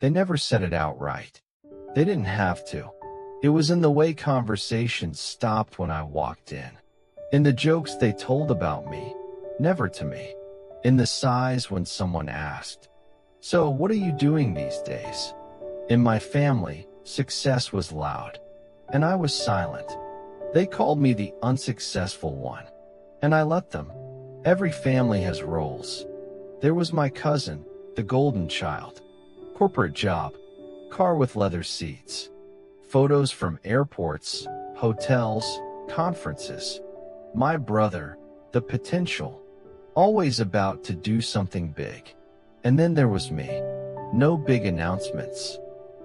They never said it outright. They didn't have to. It was in the way conversations stopped when I walked in the jokes they told about me, never to me, in the sighs when someone asked, "So, what are you doing these days?" In my family, success was loud, and I was silent. They called me the unsuccessful one, and I let them. Every family has roles. There was my cousin, the golden child. Corporate job, car with leather seats, photos from airports, hotels, conferences. My brother, the potential, always about to do something big. And then there was me. No big announcements,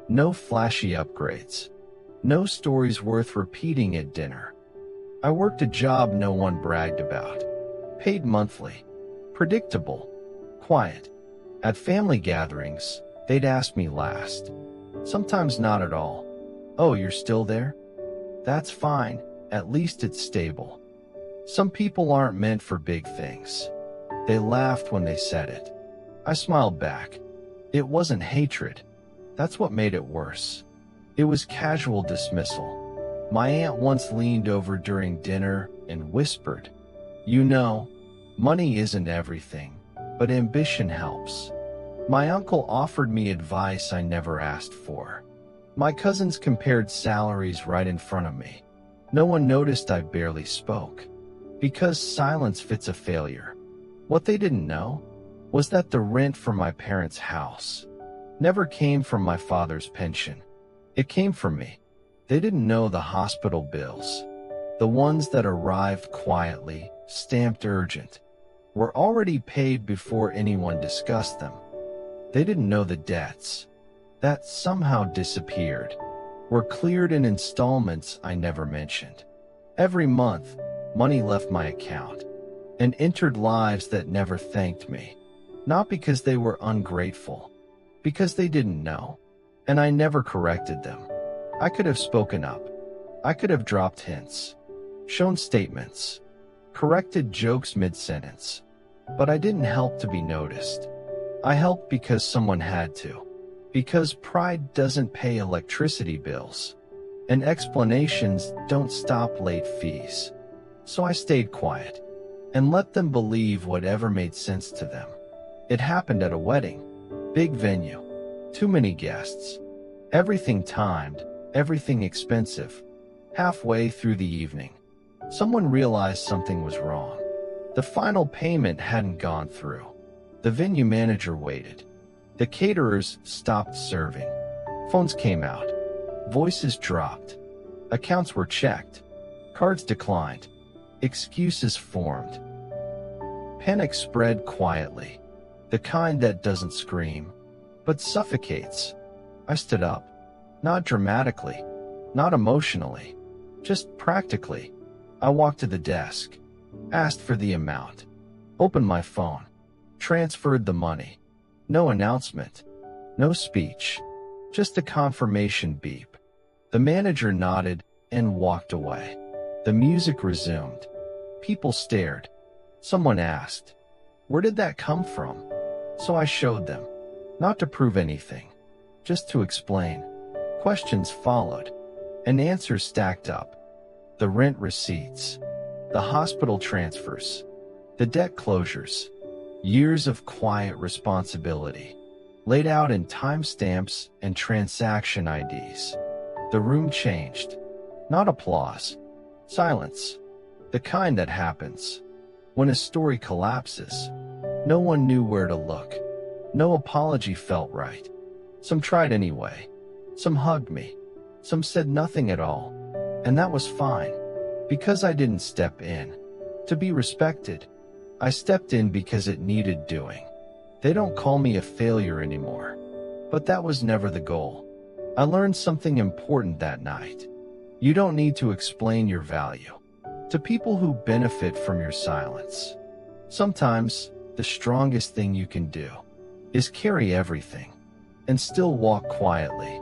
no flashy upgrades, no stories worth repeating at dinner. I worked a job no one bragged about, paid monthly, predictable, quiet. At family gatherings, they'd ask me last. Sometimes not at all. "Oh, you're still there? That's fine, at least it's stable." Some people aren't meant for big things. They laughed when they said it. I smiled back. It wasn't hatred. That's what made it worse. It was casual dismissal. My aunt once leaned over during dinner and whispered, "You know, money isn't everything, but ambition helps." My uncle offered me advice I never asked for. My cousins compared salaries right in front of me. No one noticed I barely spoke. Because silence fits a failure. What they didn't know was that the rent for my parents' house never came from my father's pension. It came from me. They didn't know the hospital bills, the ones that arrived quietly, stamped urgent, were already paid before anyone discussed them. They didn't know the debts that somehow disappeared were cleared in installments I never mentioned. Every month, money left my account and entered lives that never thanked me. Not because they were ungrateful, because they didn't know, and I never corrected them. I could have spoken up. I could have dropped hints, shown statements, corrected jokes mid-sentence, but I didn't help to be noticed. I helped because someone had to, because pride doesn't pay electricity bills, and explanations don't stop late fees. So I stayed quiet and let them believe whatever made sense to them. It happened at a wedding. Big venue. Too many guests. Everything timed, everything expensive. Halfway through the evening, someone realized something was wrong. The final payment hadn't gone through. The venue manager waited. The caterers stopped serving. Phones came out. Voices dropped. Accounts were checked. Cards declined. Excuses formed. Panic spread quietly. The kind that doesn't scream, but suffocates. I stood up. Not dramatically, not emotionally, just practically. I walked to the desk, asked for the amount, opened my phone, transferred the money. No announcement, no speech, just a confirmation beep. The manager nodded and walked away. The music resumed. People stared. Someone asked, "Where did that come from?" So I showed them, not to prove anything, just to explain. Questions followed, and answers stacked up. The rent receipts, the hospital transfers, the debt closures, years of quiet responsibility, laid out in timestamps and transaction IDs. The room changed. Not applause, silence, the kind that happens when a story collapses. No one knew where to look. No apology felt right. Some tried anyway. Some hugged me. Some said nothing at all. And that was fine, because I didn't step in to be respected. I stepped in because it needed doing. They don't call me a failure anymore. But that was never the goal. I learned something important that night. You don't need to explain your value to people who benefit from your silence. Sometimes, the strongest thing you can do is carry everything and still walk quietly.